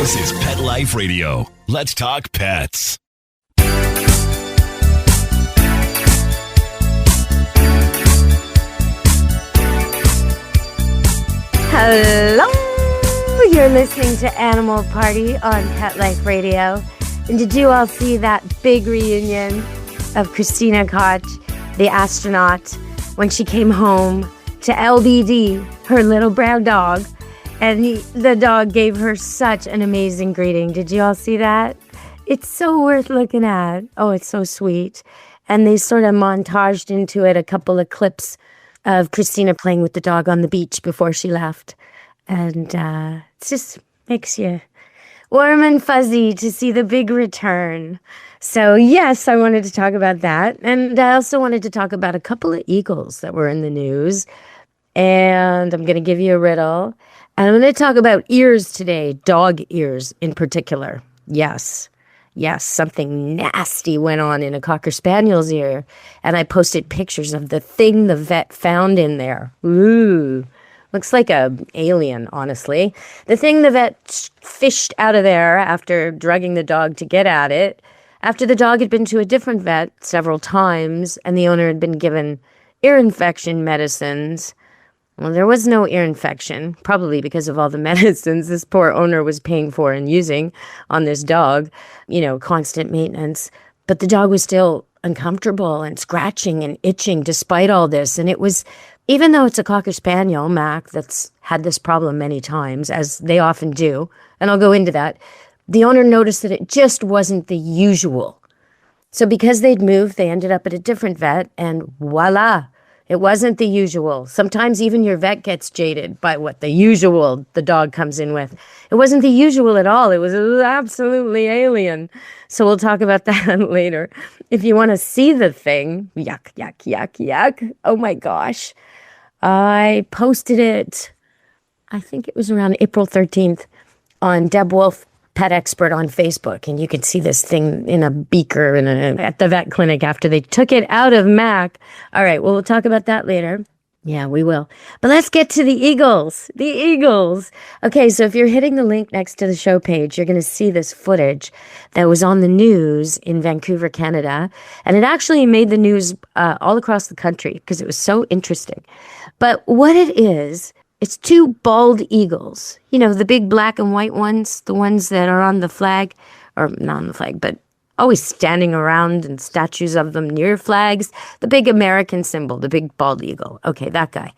This is Pet Life Radio. Let's talk pets. Hello! You're listening to Animal Party on Pet Life Radio. And did you all see that big reunion of Christina Koch, the astronaut, when she came home to LBD, her little brown dog, and the dog gave her such an amazing greeting. Did you all see that? It's so worth looking at. Oh, it's so sweet. And they sort of montaged into it a couple of clips of Christina playing with the dog on the beach before she left. And it just makes you warm and fuzzy to see the big return. So, yes, I wanted to talk about that. And I also wanted to talk about a couple of eagles that were in the news. And I'm going to give you a riddle. And I'm going to talk about ears today, dog ears in particular. Yes, something nasty went on in a Cocker Spaniel's ear. And I posted pictures of the thing the vet found in there. Ooh, looks like an alien, honestly. The thing the vet fished out of there after drugging the dog to get at it, after the dog had been to a different vet several times and the owner had been given ear infection medicines. Well, there was no ear infection, probably because of all the medicines this poor owner was paying for and using on this dog, constant maintenance. But the dog was still uncomfortable and scratching and itching despite all this. And it was, even though it's a Cocker Spaniel, Mac, that's had this problem many times, as they often do, and I'll go into that, the owner noticed that it just wasn't the usual. So because they'd moved, they ended up at a different vet, and voila, it wasn't the usual. Sometimes even your vet gets jaded by what the usual the dog comes in with. It wasn't the usual at all. It was absolutely alien. So we'll talk about that later. If you want to see the thing, yuck. Oh my gosh. I posted it, I think it was around April 13th on Deb Wolfe, pet expert on Facebook, and you could see this thing in a beaker at the vet clinic after they took it out of Mac. All right, well, we'll talk about that later. Yeah, we will. But let's get to the eagles. The eagles. Okay, so if you're hitting the link next to the show page, you're going to see this footage that was on the news in Vancouver, Canada, and it actually made the news all across the country because it was so interesting. But what it is, it's two bald eagles, the big black and white ones, the ones that are on the flag, or not on the flag, but always standing around and statues of them near flags. The big American symbol, the big bald eagle. Okay, that guy.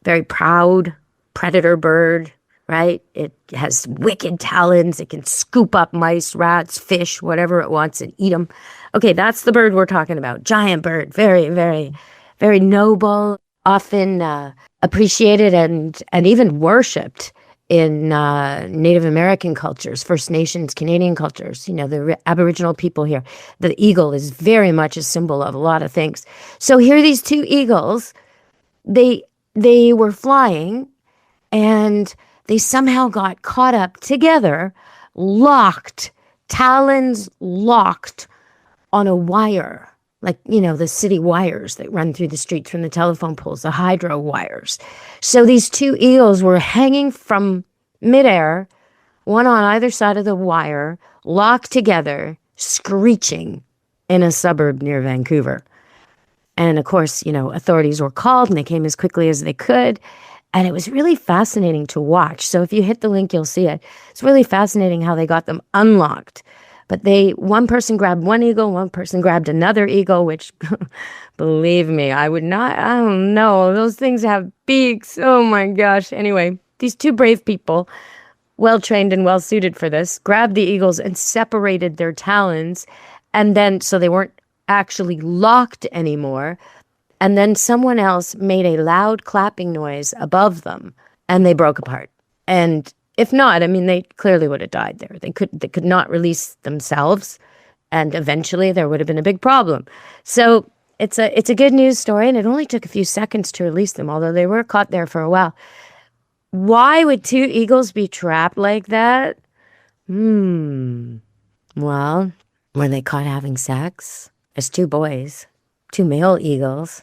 Very proud, predator bird, right? It has wicked talons. It can scoop up mice, rats, fish, whatever it wants and eat them. Okay, that's the bird we're talking about. Giant bird, very, very, very noble, often appreciated and even worshipped in Native American cultures, First Nations, Canadian cultures, the Aboriginal people here. The eagle is very much a symbol of a lot of things. So here are these two eagles. They were flying and they somehow got caught up together, locked, talons locked on a wire. Like, the city wires that run through the streets from the telephone poles, the hydro wires. So these two eagles were hanging from midair, one on either side of the wire, locked together, screeching in a suburb near Vancouver. And of course, authorities were called and they came as quickly as they could. And it was really fascinating to watch. So if you hit the link, you'll see it. It's really fascinating how they got them unlocked. But one person grabbed one eagle, one person grabbed another eagle, which, believe me, I don't know. Those things have beaks. Oh my gosh. Anyway, these two brave people, well-trained and well-suited for this, grabbed the eagles and separated their talons. And then, so they weren't actually locked anymore. And then someone else made a loud clapping noise above them and they broke apart. And if not, they clearly would have died there. They could not release themselves, and eventually there would have been a big problem. So it's a good news story, and it only took a few seconds to release them, although they were caught there for a while. Why would two eagles be trapped like that? Well, were they caught having sex? As two boys, two male eagles.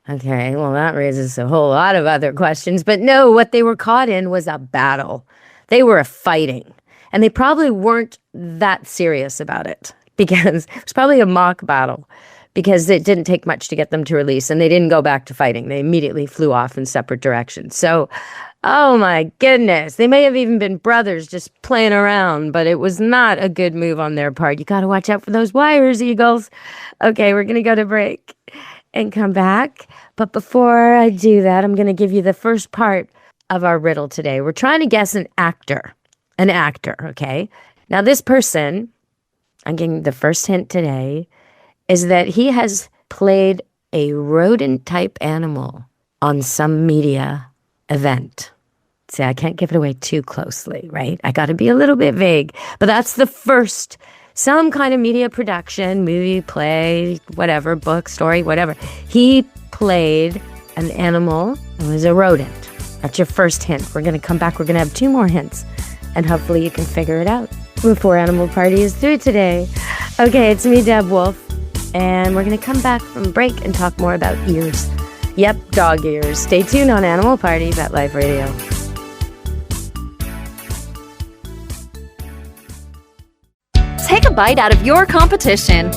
Okay, well, that raises a whole lot of other questions. But no, what they were caught in was a battle. They were fighting. And they probably weren't that serious about it because it was probably a mock battle because it didn't take much to get them to release and they didn't go back to fighting. They immediately flew off in separate directions. So, oh my goodness, they may have even been brothers just playing around, but it was not a good move on their part. You got to watch out for those wires, Eagles. Okay, we're going to go to break and come back. But before I do that, I'm going to give you the first part of our riddle today. We're trying to guess an actor, okay? Now, this person, I'm getting the first hint today, is that he has played a rodent-type animal on some media event. See, I can't give it away too closely, right? I got to be a little bit vague. But that's the first, some kind of media production, movie, play, whatever, book, story, whatever. He played an animal. It was a rodent. That's your first hint. We're going to come back. We're going to have 2 more hints. And hopefully you can figure it out before Animal Party is through today. Okay, it's me, Deb Wolfe. And we're going to come back from break and talk more about ears. Yep, dog ears. Stay tuned on Animal Party, Pet Life Radio. Take a bite out of your competition.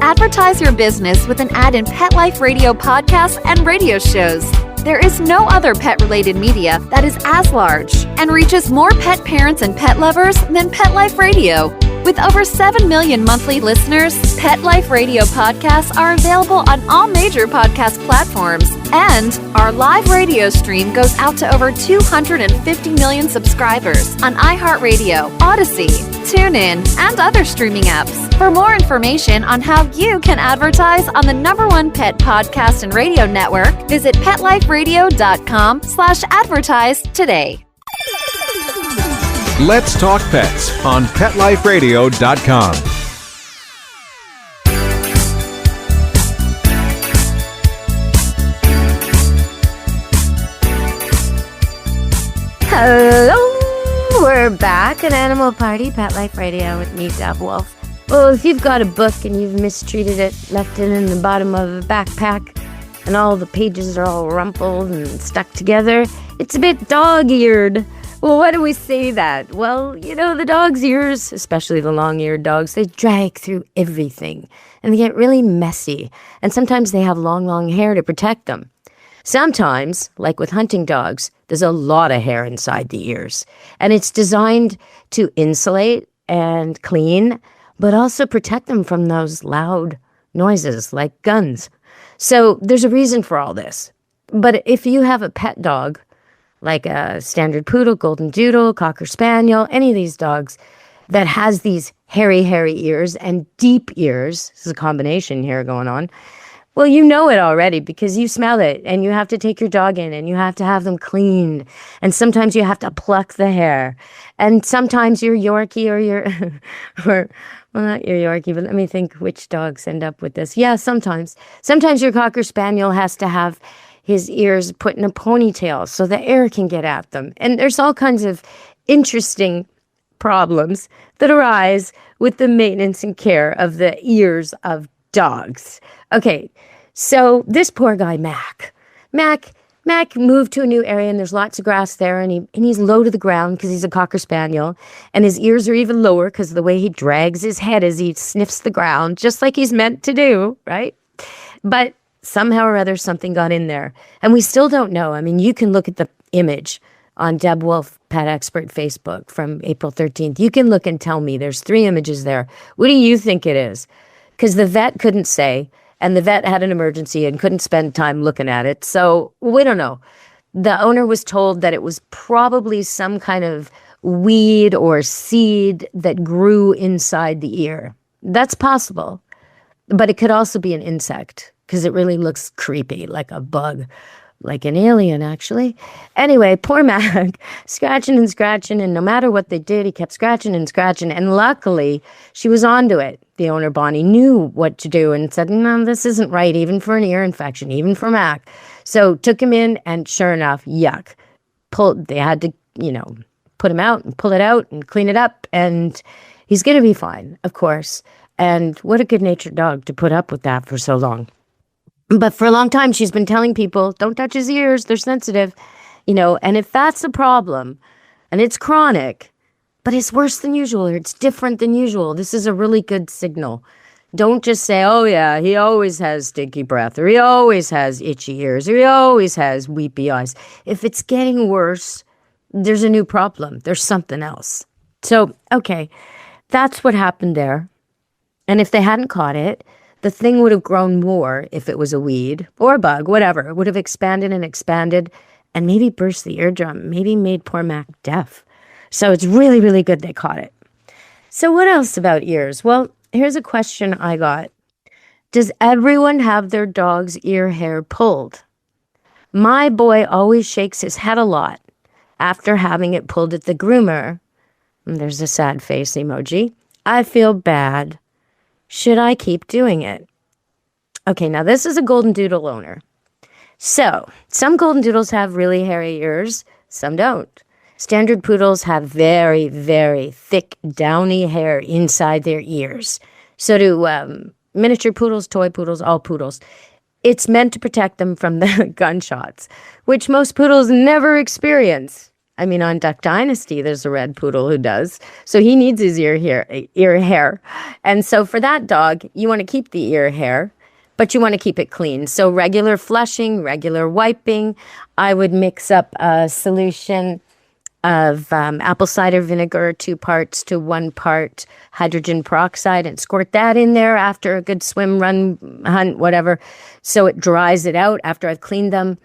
Advertise your business with an ad in Pet Life Radio podcasts and radio shows. There is no other pet-related media that is as large and reaches more pet parents and pet lovers than Pet Life Radio. With over 7 million monthly listeners, Pet Life Radio podcasts are available on all major podcast platforms. And our live radio stream goes out to over 250 million subscribers on iHeartRadio, Odyssey, TuneIn, and other streaming apps. For more information on how you can advertise on the #1 pet podcast and radio network, visit PetLifeRadio.com/advertise today. Let's Talk Pets on PetLifeRadio.com. Hello, we're back at Animal Party, Pet Life Radio with me, Deb Wolfe. Well, if you've got a book and you've mistreated it, left it in the bottom of a backpack, and all the pages are all rumpled and stuck together, it's a bit dog-eared. Well, why do we say that? Well, you know, the dog's ears, especially the long-eared dogs, they drag through everything, and they get really messy, and sometimes they have long, long hair to protect them. Sometimes, like with hunting dogs, there's a lot of hair inside the ears, and it's designed to insulate and clean, but also protect them from those loud noises like guns. So there's a reason for all this. But if you have a pet dog, like a standard poodle, golden doodle, cocker spaniel, any of these dogs that has these hairy ears and deep ears, this is a combination here going on, well, you know it already because you smell it and you have to take your dog in and you have to have them cleaned. And sometimes you have to pluck the hair. And sometimes your Yorkie or your, well, not your Yorkie, but let me think which dogs end up with this. Yeah, sometimes. Sometimes your Cocker Spaniel has to have his ears put in a ponytail so the air can get at them. And there's all kinds of interesting problems that arise with the maintenance and care of the ears of dogs. Okay, so this poor guy, Mac moved to a new area and there's lots of grass there and he's low to the ground because he's a Cocker Spaniel and his ears are even lower because of the way he drags his head as he sniffs the ground, just like he's meant to do, right? But somehow or other something got in there and we still don't know. I mean, you can look at the image on Deb Wolfe Pet Expert Facebook from April 13th. You can look and tell me there's 3 images there. What do you think it is? Because the vet couldn't say, and the vet had an emergency and couldn't spend time looking at it. So we don't know. The owner was told that it was probably some kind of weed or seed that grew inside the ear. That's possible. But it could also be an insect because it really looks creepy, like a bug, like an alien, actually. Anyway, poor Mac, scratching, and no matter what they did, he kept scratching. And luckily, she was onto it. The owner, Bonnie, knew what to do and said, no, this isn't right, even for an ear infection, even for Mac. So took him in, and sure enough, yuck. They had to, put him out and pull it out and clean it up. And he's going to be fine, of course. And what a good-natured dog to put up with that for so long. But for a long time, she's been telling people, don't touch his ears, they're sensitive. And if that's a problem, and it's chronic, but it's worse than usual or it's different than usual, this is a really good signal. Don't just say, oh yeah, he always has stinky breath, or he always has itchy ears, or he always has weepy eyes. If it's getting worse, there's a new problem. There's something else. So, okay, that's what happened there. And if they hadn't caught it, the thing would have grown more if it was a weed or a bug, whatever. It would have expanded and maybe burst the eardrum, maybe made poor Mac deaf. So it's really, really good they caught it. So what else about ears? Well, here's a question I got. Does everyone have their dog's ear hair pulled? My boy always shakes his head a lot after having it pulled at the groomer. And there's a sad face emoji. I feel bad. Should I keep doing it? Okay, now this is a golden doodle owner. So, some golden doodles have really hairy ears, some don't. Standard poodles have very, very thick, downy hair inside their ears. So do miniature poodles, toy poodles, all poodles. It's meant to protect them from the gunshots, which most poodles never experience. I mean, on Duck Dynasty, there's a red poodle who does. So he needs his ear hair. And so for that dog, you want to keep the ear hair, but you want to keep it clean. So regular flushing, regular wiping. I would mix up a solution of apple cider vinegar, 2 parts to 1 part hydrogen peroxide, and squirt that in there after a good swim, run, hunt, whatever. So it dries it out after I've cleaned them.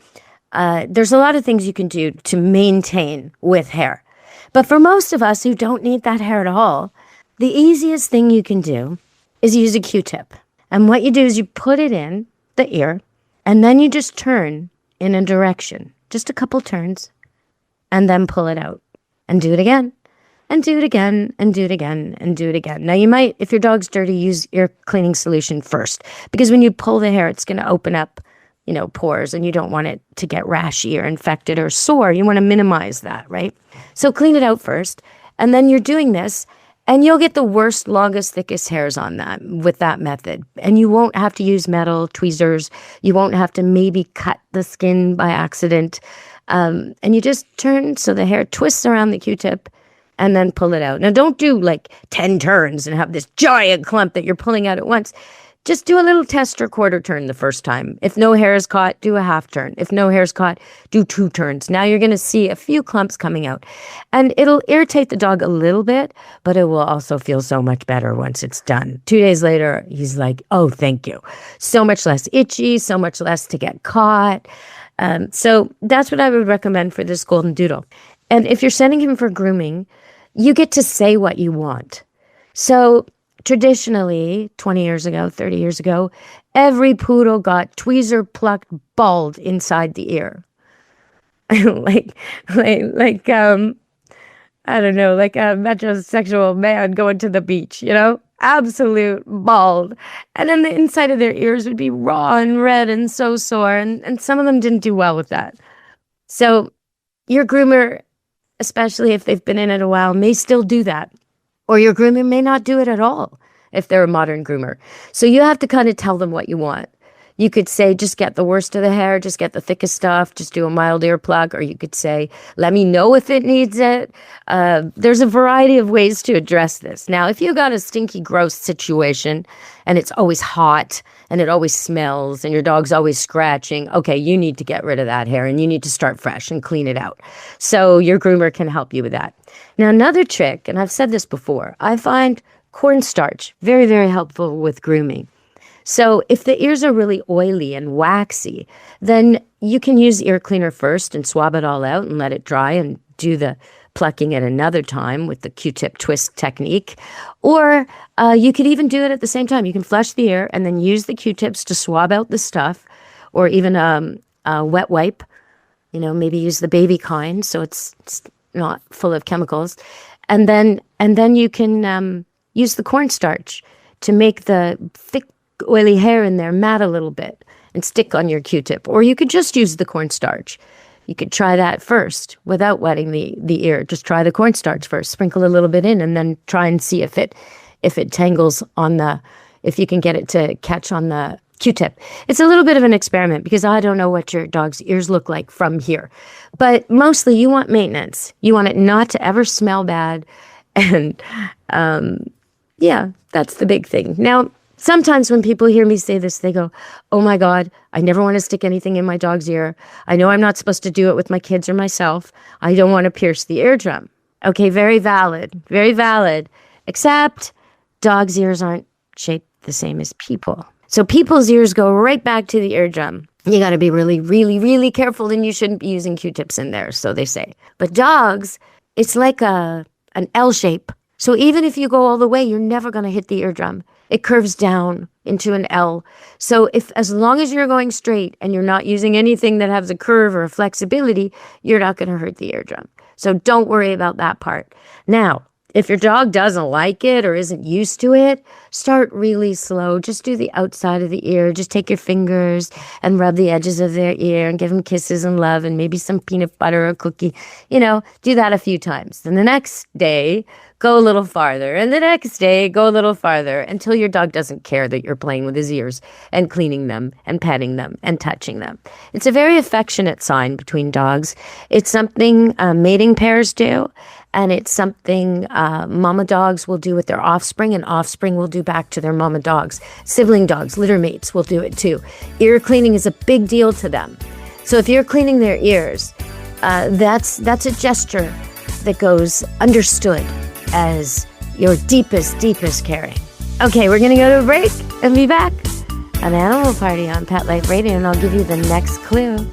There's a lot of things you can do to maintain with hair. But for most of us who don't need that hair at all, the easiest thing you can do is use a Q-tip. And what you do is you put it in the ear, and then you just turn in a direction, just a couple turns, and then pull it out and do it again and do it again and do it again and do it again. Now you might, if your dog's dirty, use ear cleaning solution first, because when you pull the hair, it's going to open up, pores, and you don't want it to get rashy or infected or sore. You want to minimize that, right? So clean it out first, and then you're doing this, and you'll get the worst, longest, thickest hairs on that with that method. And you won't have to use metal tweezers. You won't have to maybe cut the skin by accident. And you just turn so the hair twists around the Q-tip and then pull it out. Now, don't do like 10 turns and have this giant clump that you're pulling out at once. Just do a little test or quarter turn the first time. If no hair is caught, do a half turn. If no hair is caught, do 2 turns. Now you're going to see a few clumps coming out. And it'll irritate the dog a little bit, but it will also feel so much better once it's done. 2 days later, he's like, oh, thank you. So much less itchy, so much less to get caught. So that's what I would recommend for this golden doodle. And if you're sending him for grooming, you get to say what you want. So traditionally, 20 years ago, 30 years ago, every poodle got tweezer plucked bald inside the ear. like I don't know, like a metrosexual man going to the beach, absolute bald. And then the inside of their ears would be raw and red and so sore. And some of them didn't do well with that. So your groomer, especially if they've been in it a while, may still do that. Or your groomer may not do it at all if they're a modern groomer. So you have to kind of tell them what you want. You could say, just get the worst of the hair, just get the thickest stuff, just do a mild ear plug. Or you could say, let me know if it needs it. There's a variety of ways to address this. Now, if you got a stinky, gross situation and it's always hot and it always smells and your dog's always scratching, okay, you need to get rid of that hair and you need to start fresh and clean it out. So your groomer can help you with that. Now, another trick, and I've said this before, I find cornstarch very, very helpful with grooming. So if the ears are really oily and waxy, then you can use ear cleaner first and swab it all out and let it dry and do the plucking at another time with the Q-tip twist technique. Or you could even do it at the same time. You can flush the ear and then use the Q-tips to swab out the stuff, or even a wet wipe, maybe use the baby kind so it's not full of chemicals. And then you can use the cornstarch to make the thick, oily hair in there mat a little bit and stick on your Q-tip. Or you could just use the cornstarch. You could try that first without wetting the ear. Just try the cornstarch first. Sprinkle a little bit in and then try and see if it tangles on if you can get it to catch on the Q-tip. It's a little bit of an experiment because I don't know what your dog's ears look like from here. But mostly you want maintenance. You want it not to ever smell bad. And yeah, that's the big thing. Now, sometimes when people hear me say this, they go, oh my God, I never want to stick anything in my dog's ear. I know I'm not supposed to do it with my kids or myself. I don't want to pierce the eardrum. Okay, very valid, very valid. Except dogs' ears aren't shaped the same as people. So people's ears go right back to the eardrum. You got to be really, really, really careful, and you shouldn't be using Q-tips in there, so they say. But dogs, it's like an L shape. So even if you go all the way, you're never going to hit the eardrum. It curves down into an L. So as long as you're going straight and you're not using anything that has a curve or a flexibility, you're not going to hurt the eardrum. So don't worry about that part. Now, if your dog doesn't like it or isn't used to it, start really slow. Just do the outside of the ear. Just take your fingers and rub the edges of their ear and give them kisses and love and maybe some peanut butter or cookie. Do that a few times. Then the next day, go a little farther. And the next day, go a little farther until your dog doesn't care that you're playing with his ears and cleaning them and petting them and touching them. It's a very affectionate sign between dogs. It's something mating pairs do. And it's something mama dogs will do with their offspring, and offspring will do back to their mama dogs. Sibling dogs, litter mates will do it too. Ear cleaning is a big deal to them. So if you're cleaning their ears, that's a gesture that goes understood as your deepest, deepest caring. Okay, we're going to go to a break and be back on Animal Party on Pet Life Radio, and I'll give you the next clue.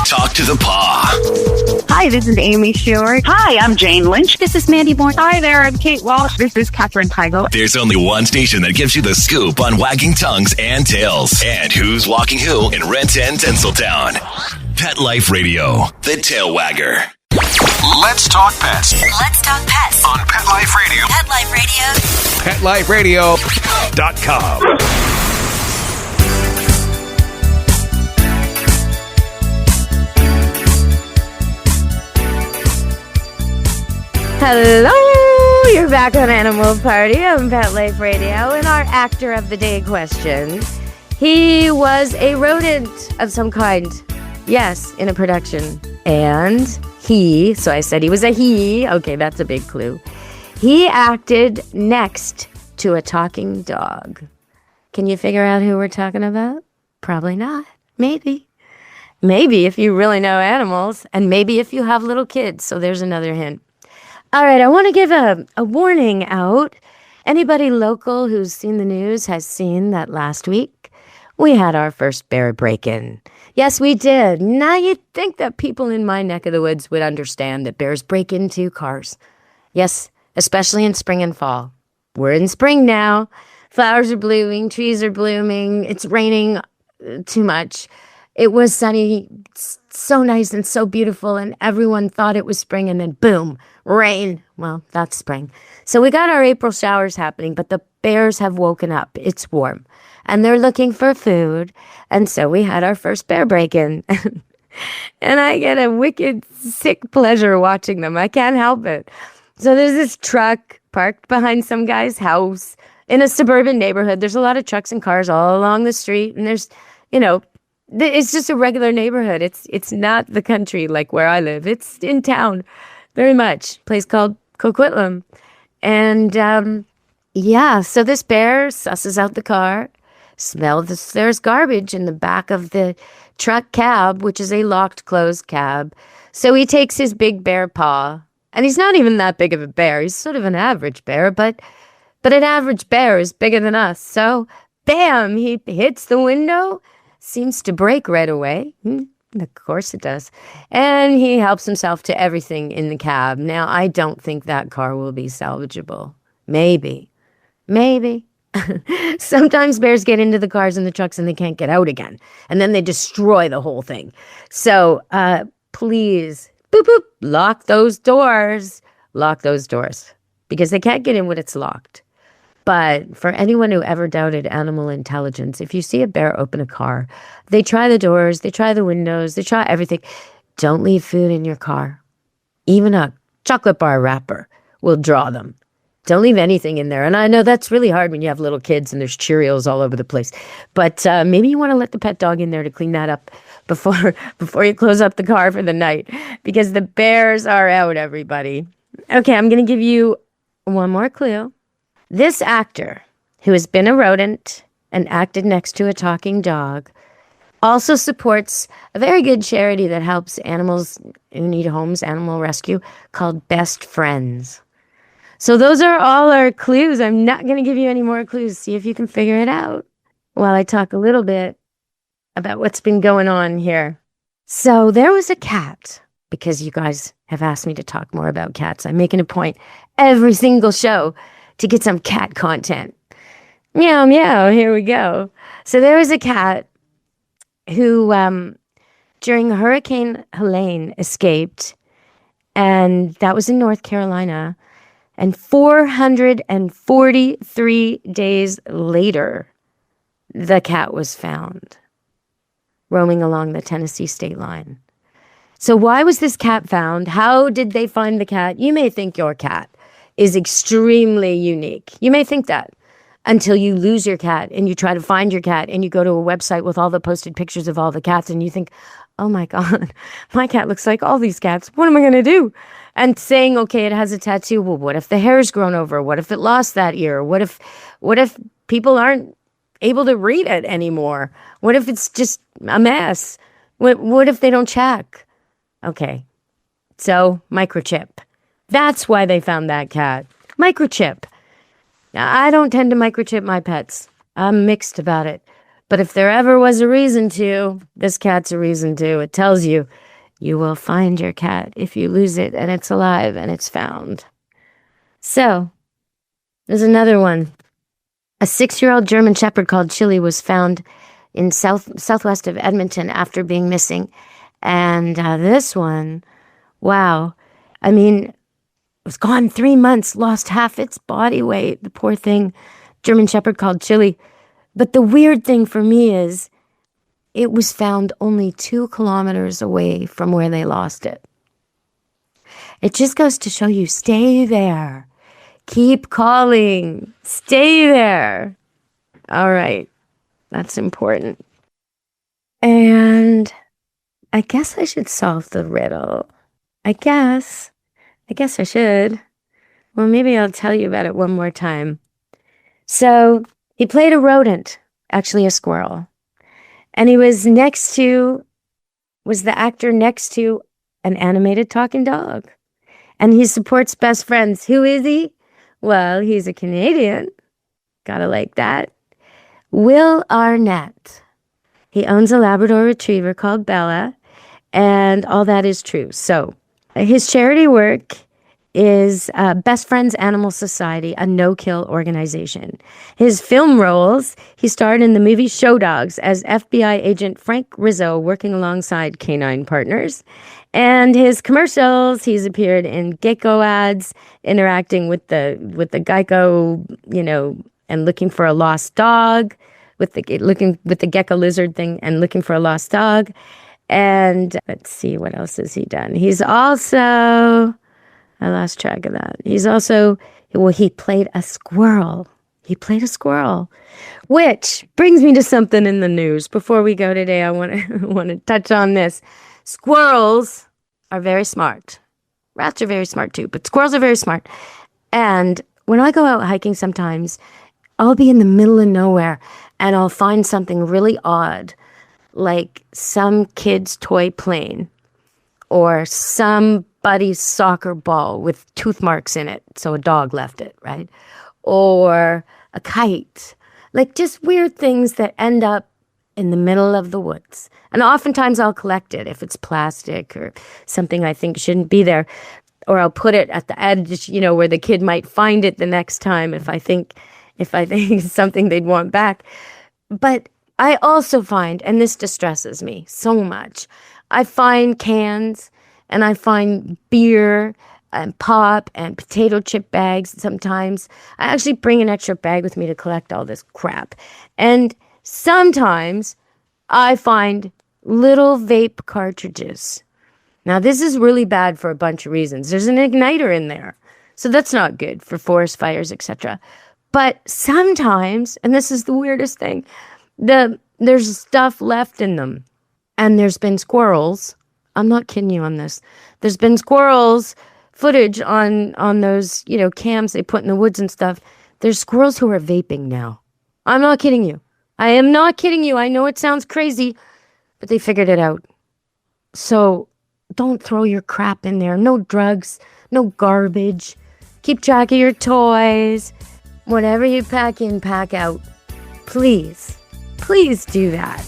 Talk to the paw. Hi, this is Amy Shore. Hi, I'm Jane Lynch. This is Mandy Moore. Hi there, I'm Kate Walsh. This is Catherine Heigl. There's only one station that gives you the scoop on wagging tongues and tails. And who's walking who in Renton and Tinseltown. Pet Life Radio, the tail wagger. Let's talk pets Let's talk pets on Pet Life Radio. Pet Life Radio. PetLifeRadio.com. Hello, you're back on Animal Party on Pet Life Radio, and our actor of the day question. He was a rodent of some kind. Yes, in a production. And so I said he was a he. Okay, that's a big clue. He acted next to a talking dog. Can you figure out who we're talking about? Probably not. Maybe. Maybe if you really know animals, and maybe if you have little kids. So there's another hint. All right, I want to give a warning out. Anybody local who's seen the news has seen that last week we had our first bear break-in. Yes, we did. Now you'd think that people in my neck of the woods would understand that bears break into cars. Yes, especially in spring and fall. We're in spring now. Flowers are blooming, trees are blooming. It's raining too much. It was sunny, so nice and so beautiful, and everyone thought it was spring, and then boom, rain. Well, that's spring. So we got our April showers happening, but the bears have woken up. It's warm, and they're looking for food, and so we had our first bear break-in. And I get a wicked, sick pleasure watching them. I can't help it. So there's this truck parked behind some guy's house in a suburban neighborhood. There's a lot of trucks and cars all along the street, and there's, it's just a regular neighborhood. It's not the country like where I live. It's in town, very much. Place called Coquitlam. And, so this bear susses out the car, smells there's garbage in the back of the truck cab, which is a locked, closed cab. So he takes his big bear paw, and he's not even that big of a bear. He's sort of an average bear, but an average bear is bigger than us. So, bam, he hits the window. Seems to break right away. Of course it does. And he helps himself to everything in the cab. Now, I don't think that car will be salvageable. Maybe. Sometimes bears get into the cars and the trucks and they can't get out again. And then they destroy the whole thing. So, please, boop, boop, lock those doors. Lock those doors. Because they can't get in when it's locked. But for anyone who ever doubted animal intelligence, if you see a bear open a car, they try the doors, they try the windows, they try everything. Don't leave food in your car. Even a chocolate bar wrapper will draw them Don't leave anything in there. And I know that's really hard when you have little kids and there's Cheerios all over the place. But maybe you want to let the pet dog in there to clean that up before you close up the car for the night, because the bears are out, everybody. Okay, I'm going to give you one more clue. This actor, who has been a rodent and acted next to a talking dog, also supports a very good charity that helps animals who need homes, animal rescue, called Best Friends. So those are all our clues. I'm not going to give you any more clues. See if you can figure it out while I talk a little bit about what's been going on here. So there was a cat, because you guys have asked me to talk more about cats. I'm making a point every single show to get some cat content. Meow, meow, here we go. So there was a cat who, during Hurricane Helene, escaped, and that was in North Carolina. And 443 days later, the cat was found roaming along the Tennessee state line. So why was this cat found? How did they find the cat? You may think your cat is extremely unique. You may think that until you lose your cat and you try to find your cat and you go to a website with all the posted pictures of all the cats and you think, oh my God, my cat looks like all these cats. What am I going to do? And saying, okay, it has a tattoo. Well, what if the hair's grown over? What if it lost that ear? What if people aren't able to read it anymore? What if it's just a mess? What if they don't check? Okay, so microchip. That's why they found that cat. Microchip. Now, I don't tend to microchip my pets. I'm mixed about it. But if there ever was a reason to, this cat's a reason to. It tells you, you will find your cat if you lose it and it's alive and it's found. So, there's another one. A 6-year-old German Shepherd called Chili was found in southwest of Edmonton after being missing. And this one, wow. I mean, it was gone 3 months, lost half its body weight. The poor thing, German Shepherd called Chili. But the weird thing for me is, it was found only 2 kilometers away from where they lost it. It just goes to show you, stay there. Keep calling. Stay there. All right. That's important. And I guess I should solve the riddle. I guess I should. Well, maybe I'll tell you about it one more time. So he played a rodent, actually a squirrel. And he was the actor next to an animated talking dog. And he supports Best Friends. Who is he? Well, he's a Canadian. Gotta like that. Will Arnett. He owns a Labrador Retriever called Bella. And all that is true. So his charity work is Best Friends Animal Society, a no-kill organization. His film roles, he starred in the movie Show Dogs as FBI agent Frank Rizzo, working alongside canine partners. And his commercials, he's appeared in Gecko ads, interacting with the Geico, and looking for a lost dog, with the gecko lizard thing and looking for a lost dog. And let's see, what else has he done? He's also, I lost track of that. He's also, he played a squirrel. Which brings me to something in the news. Before we go today, I want to touch on this. Squirrels are very smart. Rats are very smart too, but squirrels are very smart. And when I go out hiking sometimes, I'll be in the middle of nowhere and I'll find something really odd, like some kid's toy plane or somebody's soccer ball with tooth marks in it, so a dog left it, right? Or a kite, like just weird things that end up in the middle of the woods. And oftentimes I'll collect it if it's plastic or something I think shouldn't be there. Or I'll put it at the edge, where the kid might find it the next time if I think it's something they'd want back. But I also find, and this distresses me so much, I find cans and I find beer and pop and potato chip bags sometimes. I actually bring an extra bag with me to collect all this crap. And sometimes I find little vape cartridges. Now, this is really bad for a bunch of reasons. There's an igniter in there. So that's not good for forest fires, etc. But sometimes, and this is the weirdest thing, there's stuff left in them. And there's been squirrels. I'm not kidding you on this. There's been squirrels footage on those, cams they put in the woods and stuff. There's squirrels who are vaping now. I'm not kidding you. I am not kidding you. I know it sounds crazy, but they figured it out. So don't throw your crap in there. No drugs, no garbage. Keep track of your toys. Whatever you pack in, pack out. Please do that.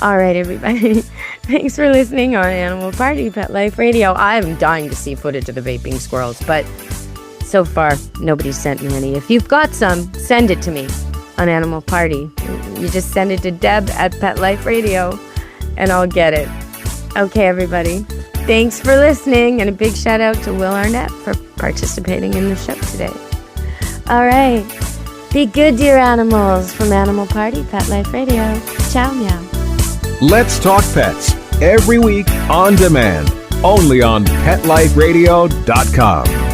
All right, everybody. Thanks for listening on Animal Party Pet Life Radio. I'm dying to see footage of the vaping squirrels, but so far, nobody's sent me any. If you've got some, send it to me on Animal Party. You just send it to Deb at Pet Life Radio, and I'll get it. Okay, everybody. Thanks for listening, and a big shout out to Will Arnett for participating in the show today. All right. Be good, dear animals, from Animal Party Pet Life Radio. Ciao, meow. Let's Talk Pets, every week on demand, only on PetLifeRadio.com.